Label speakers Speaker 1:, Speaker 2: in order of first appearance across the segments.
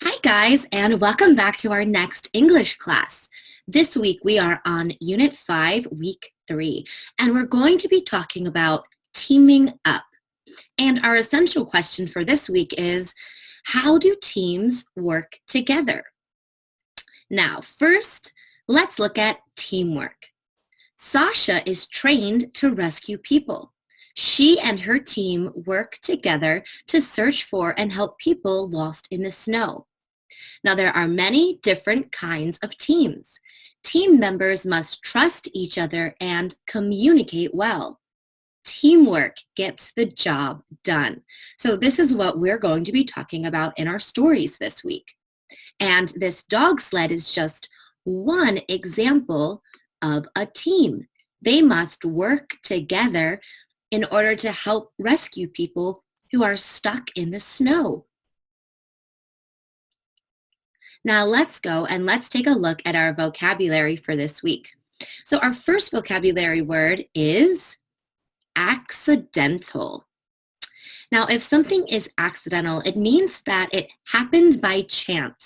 Speaker 1: Hi guys, and welcome back to our next English class. This week we are on Unit 5, Week 3, and we're going to be talking about teaming up. And our essential question for this week is, how do teams work together? Now, first, let's look at teamwork. Sasha is trained to rescue people. She and her team work together to search for and help people lost in the snow. Now, there are many different kinds of teams. Team members must trust each other and communicate well. Teamwork gets the job done. So this is what we're going to be talking about in our stories this week. And this dog sled is just one example of a team. They must work together in order to help rescue people who are stuck in the snow. Now let's go and let's take a look at our vocabulary for this week. So our first vocabulary word is accidental. Now if something is accidental, it means that it happened by chance.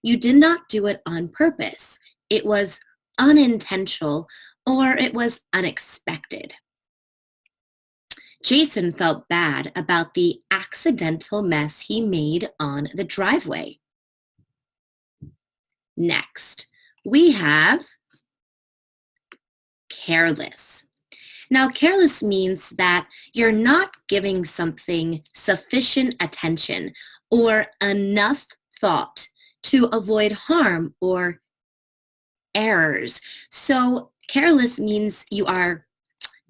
Speaker 1: You did not do it on purpose. It was unintentional or it was unexpected. Jason felt bad about the accidental mess he made on the driveway. Next, we have careless. Now, careless means that you're not giving something sufficient attention or enough thought to avoid harm or errors. So, careless means you are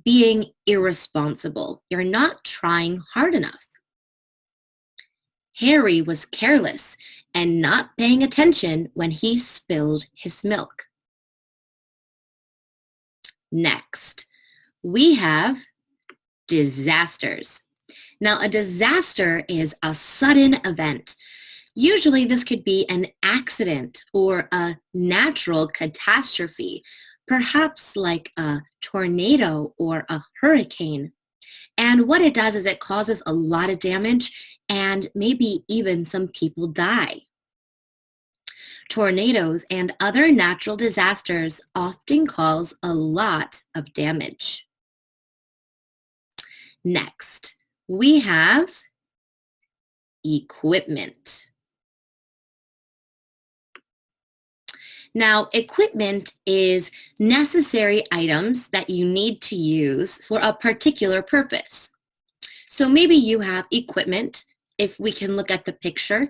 Speaker 1: being irresponsible. You're not trying hard enough. Harry was careless and not paying attention when he spilled his milk. Next, we have disasters. Now, a disaster is a sudden event. Usually this could be an accident or a natural catastrophe, perhaps like a tornado or a hurricane. And what it does is it causes a lot of damage and maybe even some people die. Tornadoes and other natural disasters often cause a lot of damage. Next, we have equipment. Now, equipment is necessary items that you need to use for a particular purpose. So maybe you have equipment, if we can look at the picture,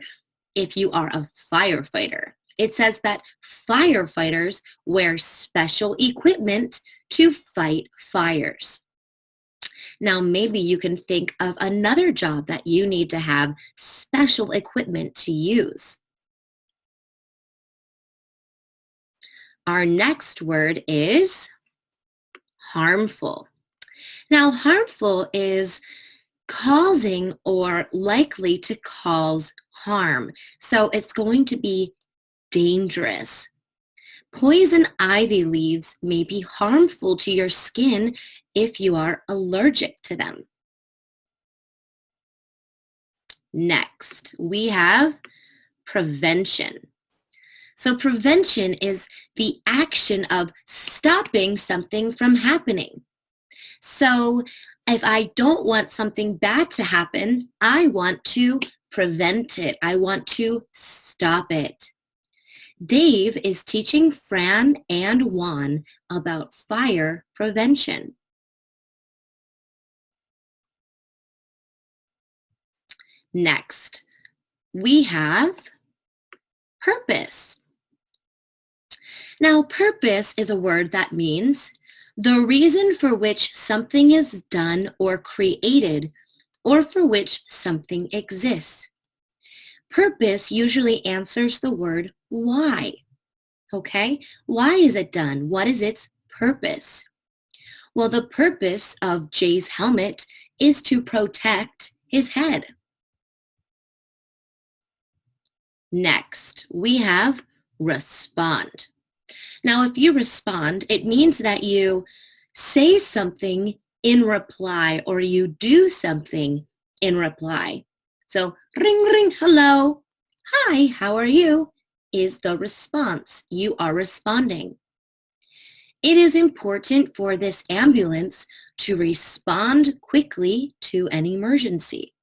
Speaker 1: if you are a firefighter. It says that firefighters wear special equipment to fight fires. Now, maybe you can think of another job that you need to have special equipment to use. Our next word is harmful. Now, harmful is causing or likely to cause harm. So it's going to be dangerous. Poison ivy leaves may be harmful to your skin if you are allergic to them. Next, we have prevention. So prevention is the action of stopping something from happening. So if I don't want something bad to happen, I want to prevent it. I want to stop it. Dave is teaching Fran and Juan about fire prevention. Next, we have purpose. Now, purpose is a word that means the reason for which something is done or created, or for which something exists. Purpose usually answers the word why. Okay? Why is it done? What is its purpose? Well, the purpose of Jay's helmet is to protect his head. Next, we have respond. Now, if you respond, it means that you say something in reply or you do something in reply. So, ring, ring, hello. "Hi, how are you?" is the response. You are responding. It is important for this ambulance to respond quickly to an emergency.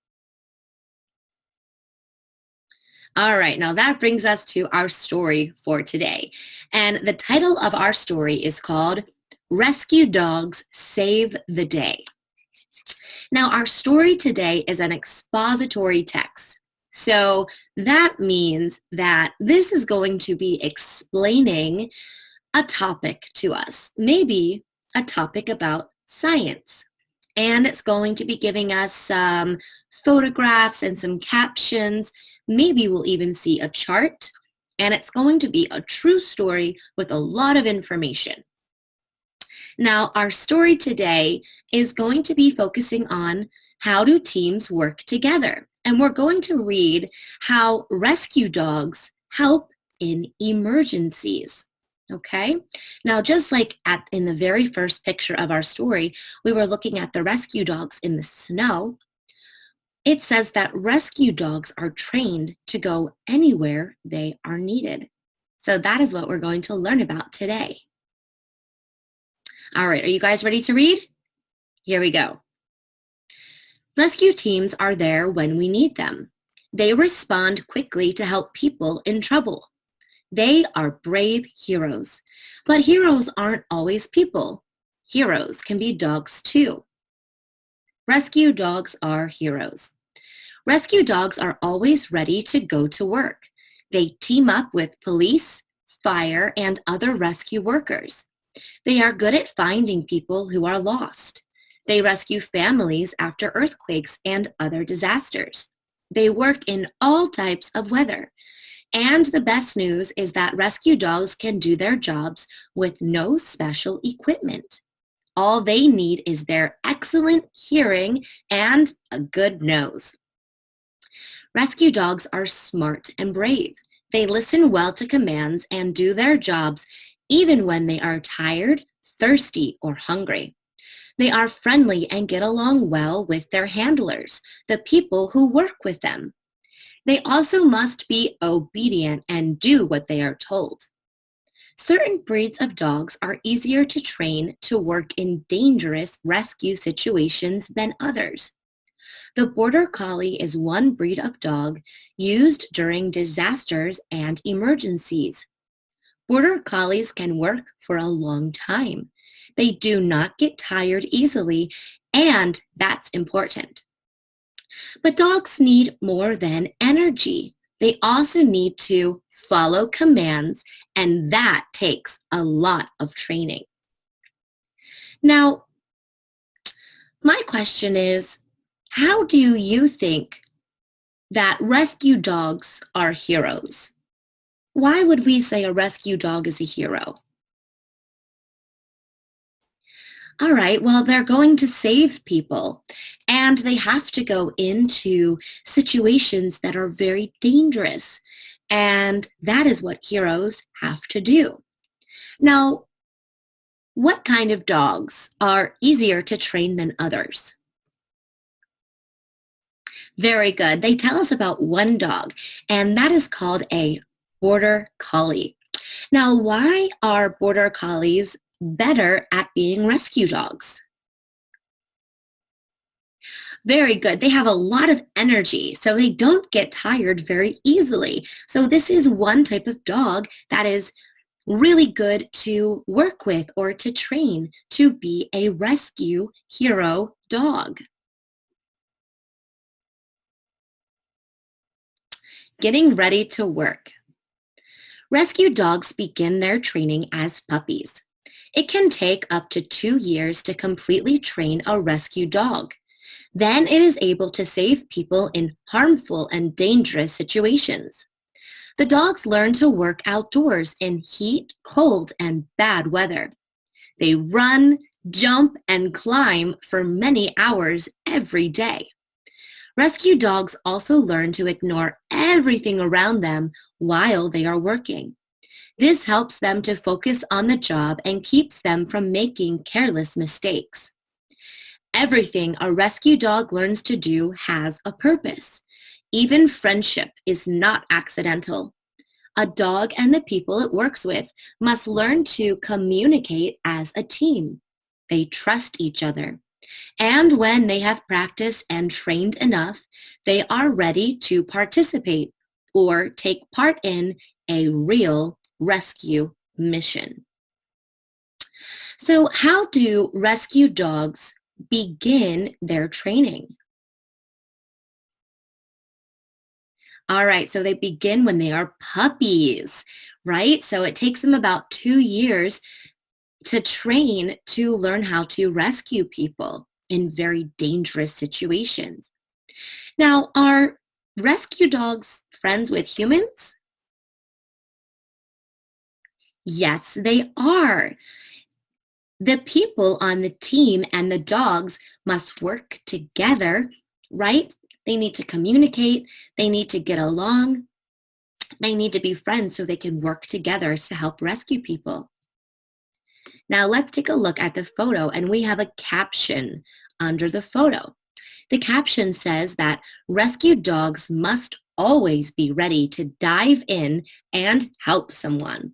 Speaker 1: All right, now that brings us to our story for today. And the title of our story is called Rescue Dogs Save the Day. Now, our story today is an expository text. So that means that this is going to be explaining a topic to us, maybe a topic about science. And it's going to be giving us some photographs and some captions. Maybe we'll even see a chart. And it's going to be a true story with a lot of information. Now, our story today is going to be focusing on how do teams work together. And we're going to read how rescue dogs help in emergencies. Okay? Now, just like in the very first picture of our story, we were looking at the rescue dogs in the snow. It says that rescue dogs are trained to go anywhere they are needed. So that is what we're going to learn about today. All right, are you guys ready to read? Here we go. Rescue teams are there when we need them. They respond quickly to help people in trouble. They are brave heroes. But heroes aren't always people. Heroes can be dogs too. Rescue dogs are heroes. Rescue dogs are always ready to go to work. They team up with police, fire, and other rescue workers. They are good at finding people who are lost. They rescue families after earthquakes and other disasters. They work in all types of weather. And the best news is that rescue dogs can do their jobs with no special equipment. All they need is their excellent hearing and a good nose. Rescue dogs are smart and brave. They listen well to commands and do their jobs even when they are tired, thirsty, or hungry. They are friendly and get along well with their handlers, the people who work with them. They also must be obedient and do what they are told. Certain breeds of dogs are easier to train to work in dangerous rescue situations than others. The Border Collie is one breed of dog used during disasters and emergencies. Border Collies can work for a long time. They do not get tired easily, and that's important. But dogs need more than energy. They also need to follow commands, and that takes a lot of training. Now, my question is, how do you think that rescue dogs are heroes? Why would we say a rescue dog is a hero? All right, well, they're going to save people, and they have to go into situations that are very dangerous, and that is what heroes have to do. Now, what kind of dogs are easier to train than others? Very good. They tell us about one dog, and that is called a Border Collie. Now, why are Border Collies better at being rescue dogs? Very good. They have a lot of energy, so they don't get tired very easily. So this is one type of dog that is really good to work with or to train to be a rescue hero dog. Getting ready to work. Rescue dogs begin their training as puppies. It can take up to 2 years to completely train a rescue dog. Then it is able to save people in harmful and dangerous situations. The dogs learn to work outdoors in heat, cold, and bad weather. They run, jump, and climb for many hours every day. Rescue dogs also learn to ignore everything around them while they are working. This helps them to focus on the job and keeps them from making careless mistakes. Everything a rescue dog learns to do has a purpose. Even friendship is not accidental. A dog and the people it works with must learn to communicate as a team. They trust each other. And when they have practiced and trained enough, they are ready to participate or take part in a real rescue mission. So, how do rescue dogs begin their training? All right, so they begin when they are puppies, right? So it takes them about 2 years to train to learn how to rescue people in very dangerous situations. Now, are rescue dogs friends with humans? Yes, they are. The people on the team and the dogs must work together, right? They need to communicate, they need to get along, they need to be friends so they can work together to help rescue people. Now let's take a look at the photo, and we have a caption under the photo. The caption says that rescue dogs must always be ready to dive in and help someone.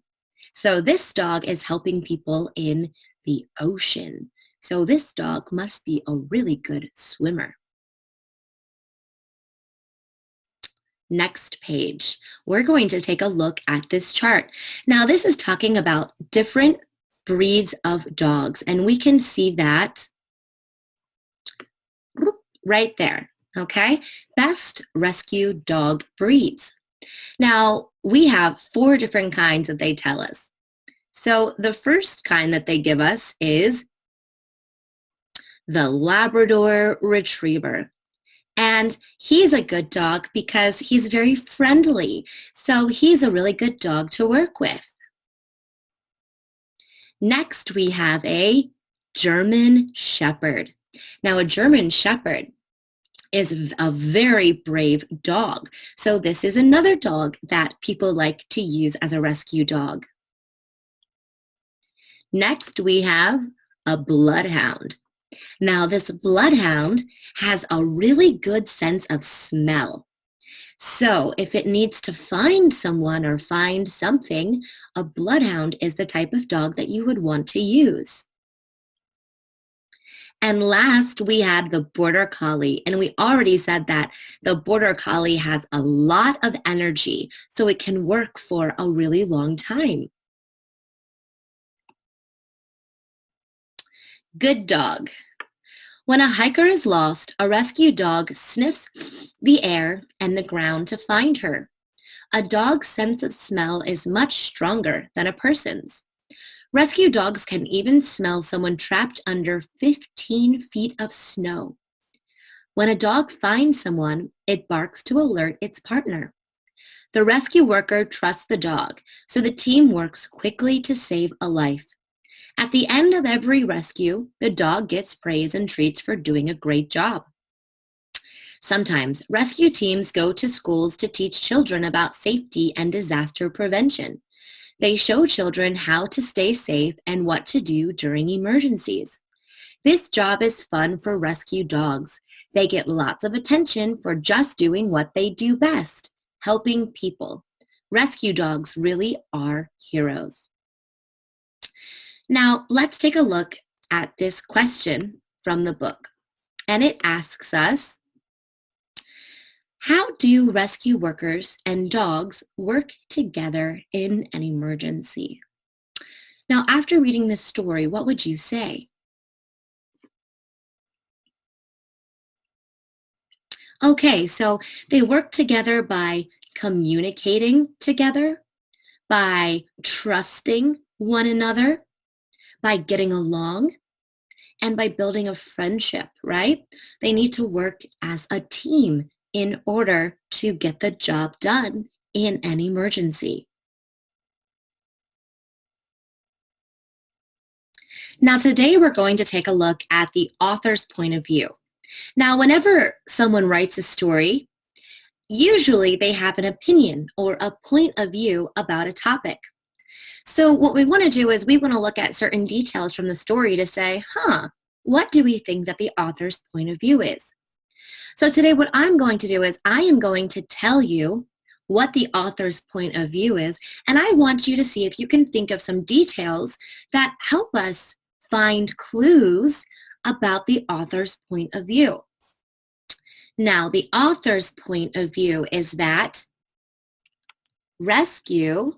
Speaker 1: So this dog is helping people in the ocean. So this dog must be a really good swimmer. Next page, we're going to take a look at this chart. Now this is talking about different breeds of dogs, and we can see that right there, okay? Best rescue dog breeds. Now, we have 4 different kinds that they tell us. So the first kind that they give us is the Labrador Retriever. And he's a good dog because he's very friendly. So he's a really good dog to work with. Next, we have a German Shepherd. Now, a German Shepherd is a very brave dog. So this is another dog that people like to use as a rescue dog. Next, we have a Bloodhound. Now, this Bloodhound has a really good sense of smell. So if it needs to find someone or find something, a Bloodhound is the type of dog that you would want to use. And last, we have the Border Collie. And we already said that the Border Collie has a lot of energy, so it can work for a really long time. Good dog. When a hiker is lost, a rescue dog sniffs the air and the ground to find her. A dog's sense of smell is much stronger than a person's. Rescue dogs can even smell someone trapped under 15 feet of snow. When a dog finds someone, it barks to alert its partner. The rescue worker trusts the dog, so the team works quickly to save a life. At the end of every rescue, the dog gets praise and treats for doing a great job. Sometimes, rescue teams go to schools to teach children about safety and disaster prevention. They show children how to stay safe and what to do during emergencies. This job is fun for rescue dogs. They get lots of attention for just doing what they do best, helping people. Rescue dogs really are heroes. Now, let's take a look at this question from the book. And it asks us, how do rescue workers and dogs work together in an emergency? Now, after reading this story, what would you say? Okay, so they work together by communicating together, by trusting one another, by getting along, and by building a friendship, right? They need to work as a team in order to get the job done in an emergency. Now, today we're going to take a look at the author's point of view. Now, whenever someone writes a story, usually they have an opinion or a point of view about a topic. So what we want to do is we want to look at certain details from the story to say, what do we think that the author's point of view is? So today what I'm going to do is I am going to tell you what the author's point of view is, and I want you to see if you can think of some details that help us find clues about the author's point of view. Now, the author's point of view is that rescue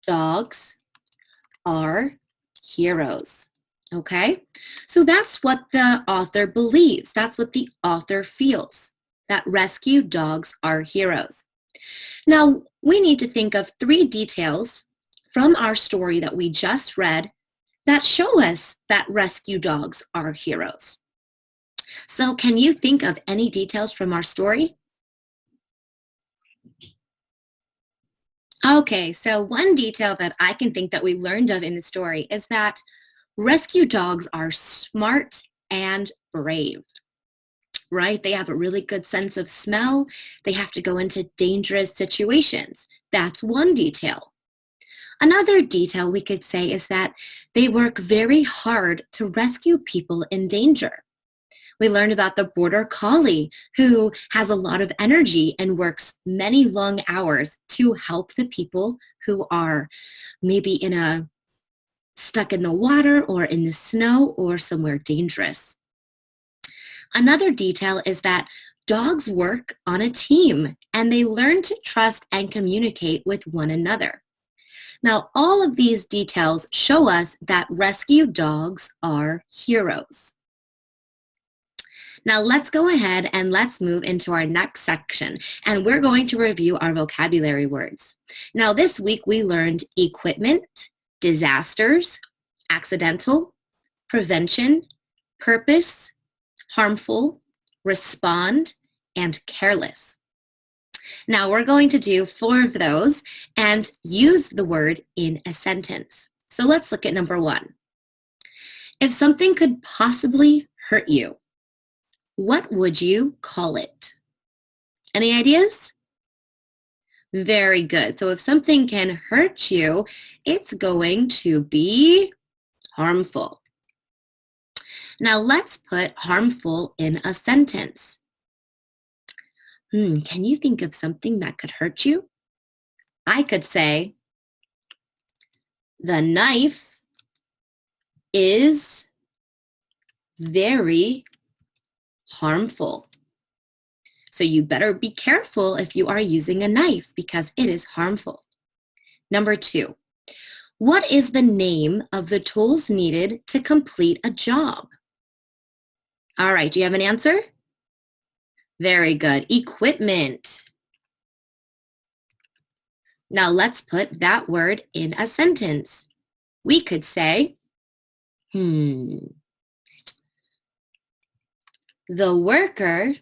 Speaker 1: dogs are heroes. Okay? So that's what the author believes. That's what the author feels, that rescue dogs are heroes. Now, we need to think of 3 details from our story that we just read that show us that rescue dogs are heroes. So can you think of any details from our story? Okay, so one detail that I can think that we learned of in the story is that rescue dogs are smart and brave, right? They have a really good sense of smell. They have to go into dangerous situations. That's one detail. Another detail we could say is that they work very hard to rescue people in danger. We learned about the border collie who has a lot of energy and works many long hours to help the people who are maybe stuck in the water or in the snow or somewhere dangerous. Another detail is that dogs work on a team and they learn to trust and communicate with one another. Now, all of these details show us that rescue dogs are heroes. Now let's go ahead and let's move into our next section, and we're going to review our vocabulary words. Now this week we learned equipment, disasters, accidental, prevention, purpose, harmful, respond, and careless. Now we're going to do 4 of those and use the word in a sentence. So let's look at number 1. If something could possibly hurt you, what would you call it? Any ideas? Very good. So if something can hurt you, it's going to be harmful. Now let's put harmful in a sentence. Can you think of something that could hurt you? I could say, the knife is very harmful. So you better be careful if you are using a knife because it is harmful. Number 2, what is the name of the tools needed to complete a job? All right, do you have an answer? Very good. Equipment. Now let's put that word in a sentence. We could say, the worker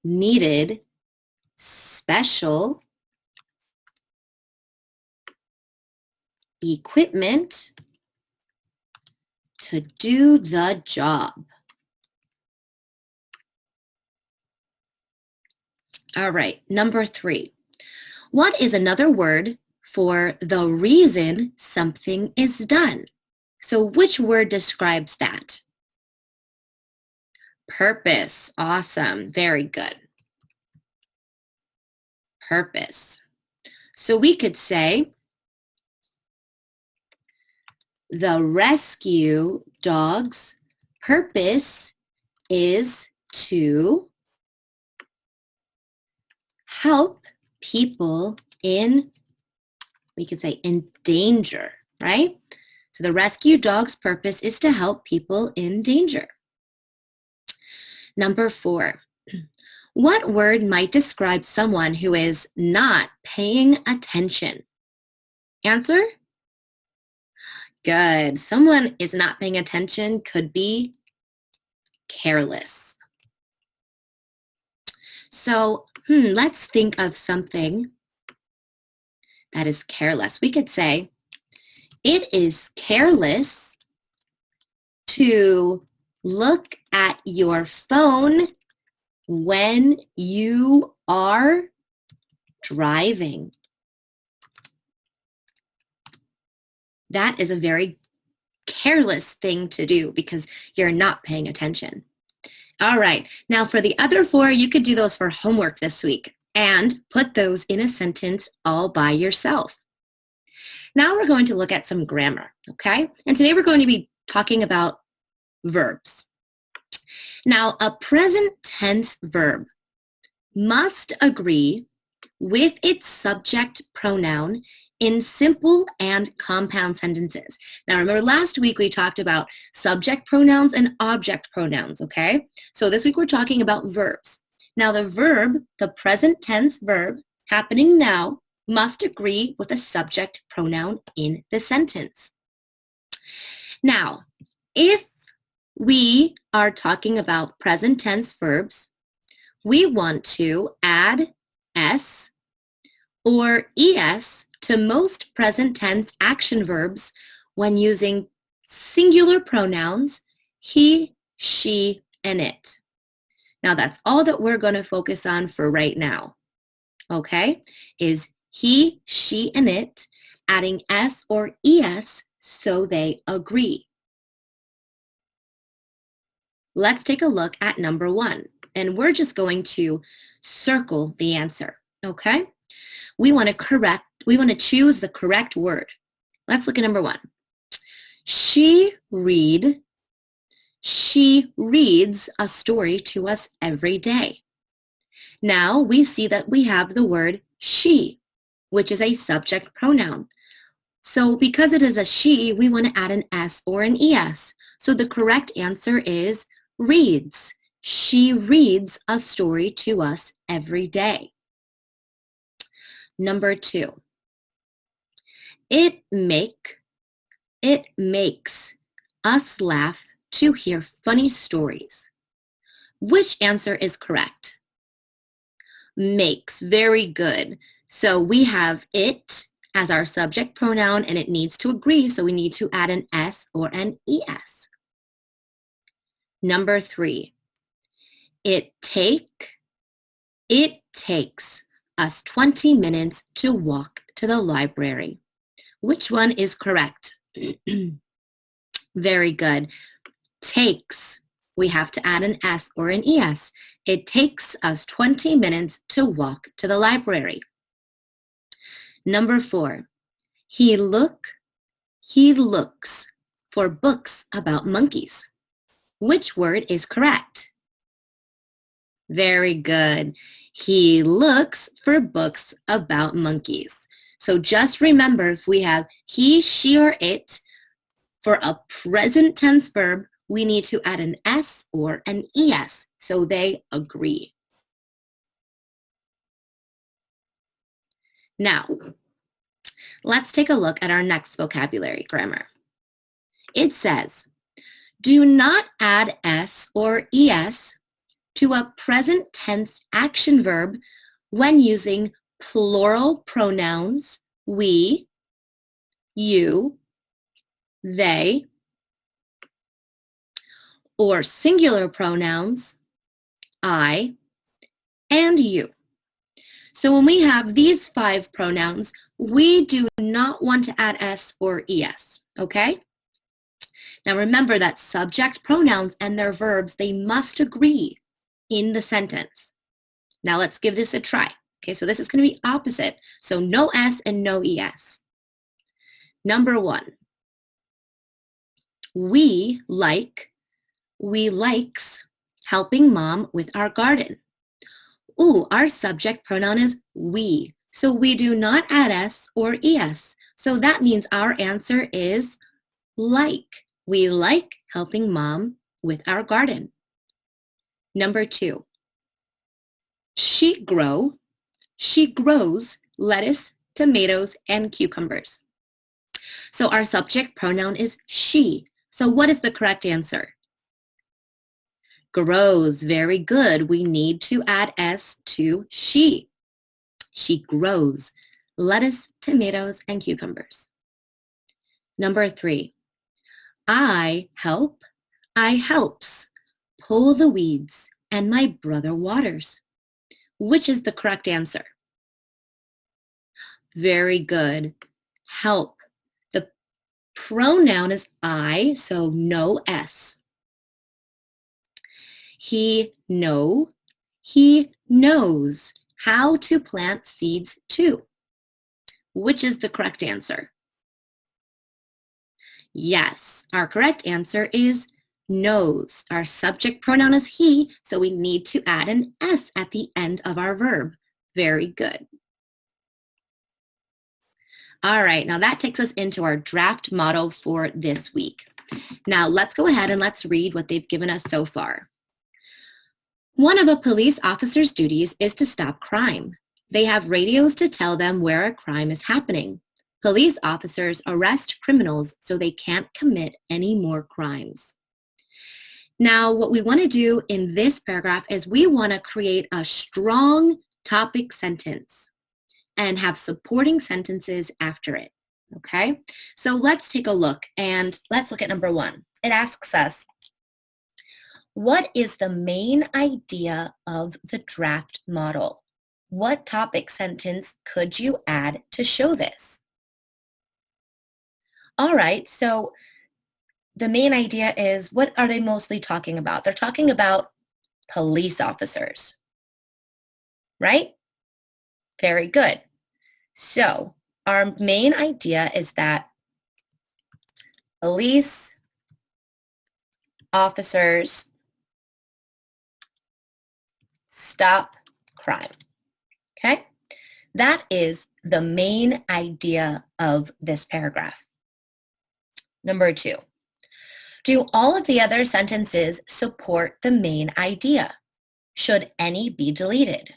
Speaker 1: needed special equipment to do the job. All right, number 3. What is another word for the reason something is done? So which word describes that? Purpose. Awesome. Very good. Purpose. So we could say, the rescue dog's purpose is to help people in, we could say, in danger, right? So the rescue dog's purpose is to help people in danger. Number 4, what word might describe someone who is not paying attention? Answer? Good. Someone is not paying attention could be careless. So let's think of something that is careless. We could say, it is careless to look at your phone when you are driving. That is a very careless thing to do because you're not paying attention. All right. Now for the other four, you could do those for homework this week and put those in a sentence all by yourself. Now we're going to look at some grammar, okay? And today we're going to be talking about verbs. Now, a present tense verb must agree with its subject pronoun in simple and compound sentences. Now, remember last week we talked about subject pronouns and object pronouns, okay? So this week we're talking about verbs. Now, the verb, the present tense verb happening now, must agree with the subject pronoun in the sentence. Now, if we are talking about present tense verbs, we want to add S or ES to most present tense action verbs when using singular pronouns he, she, and it. Now that's all that we're going to focus on for right now, okay, is he, she, and it, adding S or ES so they agree. Let's take a look at number one, and we're just going to circle the answer, okay? We want to choose the correct word. Let's look at number one. She reads a story to us every day. Now we see that we have the word she, which is a subject pronoun. So because it is a she, we want to add an S or an ES. So the correct answer is reads. She reads a story to us every day. Number two. It makes us laugh to hear funny stories. Which answer is correct? Makes. Very good. So we have it as our subject pronoun and it needs to agree, so we need to add an S or an ES. Number three. It takes us 20 minutes to walk to the library. Which one is correct? Very good. Takes. We have to add an S or an ES. It takes us 20 minutes to walk to the library. Number four. He looks for books about monkeys. Which word is correct? Very good. He looks for books about monkeys. So just remember, if we have he, she, or it, for a present tense verb, we need to add an S or an ES so they agree. Now, let's take a look at our next vocabulary grammar. It says, do not add S or ES to a present tense action verb when using plural pronouns we, you, they, or singular pronouns I and you. So when we have these five pronouns, we do not want to add S or ES, okay? Now remember that subject pronouns and their verbs, they must agree in the sentence. Now let's give this a try. Okay, so this is going to be opposite. So no S and no ES. Number one. We likes helping mom with our garden. Ooh, our subject pronoun is we. So we do not add S or ES. So that means our answer is like. We like helping mom with our garden. Number two. She grows lettuce, tomatoes, and cucumbers. So our subject pronoun is she. So what is the correct answer? Grows. Very good. We need to add S to she. She grows lettuce, tomatoes, and cucumbers. Number three. I helps pull the weeds and my brother waters. Which is the correct answer? Very good. Help. The pronoun is I, so no S. he knows how to plant seeds too. Which is the correct answer? Yes, our correct answer is knows. Our subject pronoun is he, so we need to add an S at the end of our verb. Very good. All right, now that takes us into our draft model for this week. Now let's go ahead and let's read what they've given us so far. One of a police officer's duties is to stop crime. They have radios to tell them where a crime is happening. Police officers arrest criminals so they can't commit any more crimes. Now, what we want to do in this paragraph is we want to create a strong topic sentence and have supporting sentences after it, okay? So let's take a look, and let's look at number 1. It asks us, what is the main idea of the draft model? What topic sentence could you add to show this? All right, so the main idea is, what are they mostly talking about? They're talking about police officers, right? Very good. So our main idea is that police officers stop crime, okay? That is the main idea of this paragraph. Number 2, do all of the other sentences support the main idea? Should any be deleted?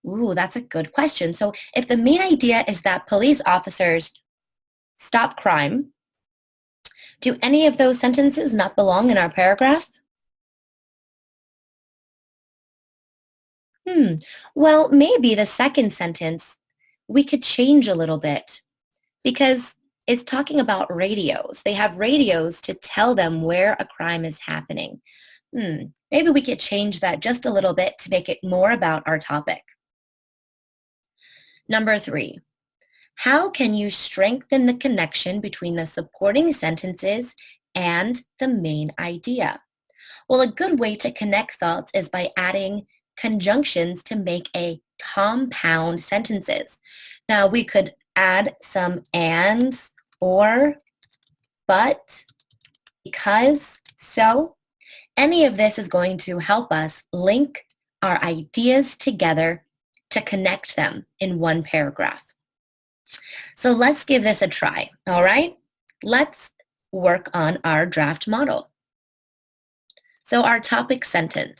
Speaker 1: Ooh, that's a good question. So if the main idea is that police officers stop crime, do any of those sentences not belong in our paragraph? Well, maybe the second sentence we could change a little bit, because it's talking about radios. They have radios to tell them where a crime is happening. Maybe we could change that just a little bit to make it more about our topic. Number 3, how can you strengthen the connection between the supporting sentences and the main idea? Well, a good way to connect thoughts is by adding conjunctions to make a compound sentences. Now, we could add some ands, or, but, because, so. Any of this is going to help us link our ideas together to connect them in one paragraph. So let's give this a try, all right? Let's work on our draft model. So our topic sentence.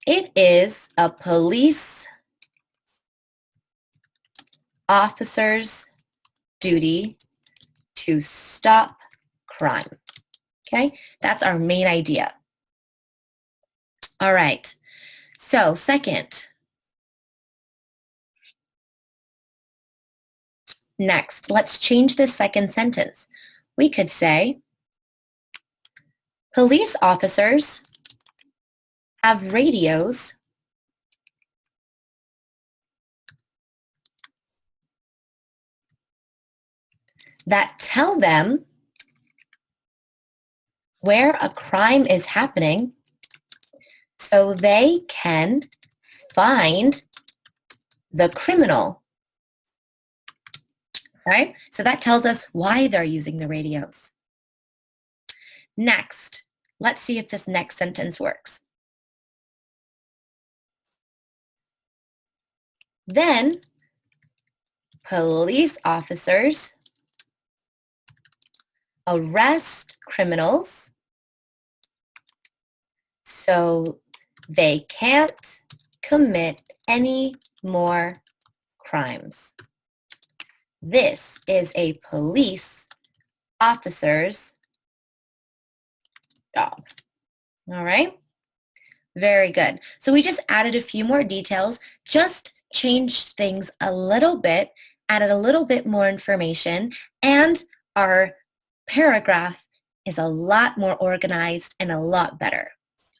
Speaker 1: It is a police officer's duty to stop crime. Okay, that's our main idea. All right, so second. Next, let's change this second sentence. We could say, police officers have radios that tell them where a crime is happening so they can find the criminal. Right? So that tells us why they're using the radios. Next, let's see if this next sentence works. Then, police officers arrest criminals so they can't commit any more crimes. This is a police officer's job. All right? Very good. So we just added a few more details, just changed things a little bit, added a little bit more information, and our paragraph is a lot more organized and a lot better.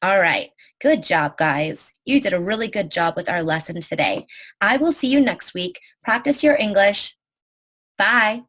Speaker 1: All right. Good job, guys. You did a really good job with our lesson today. I will see you next week. Practice your English. Bye.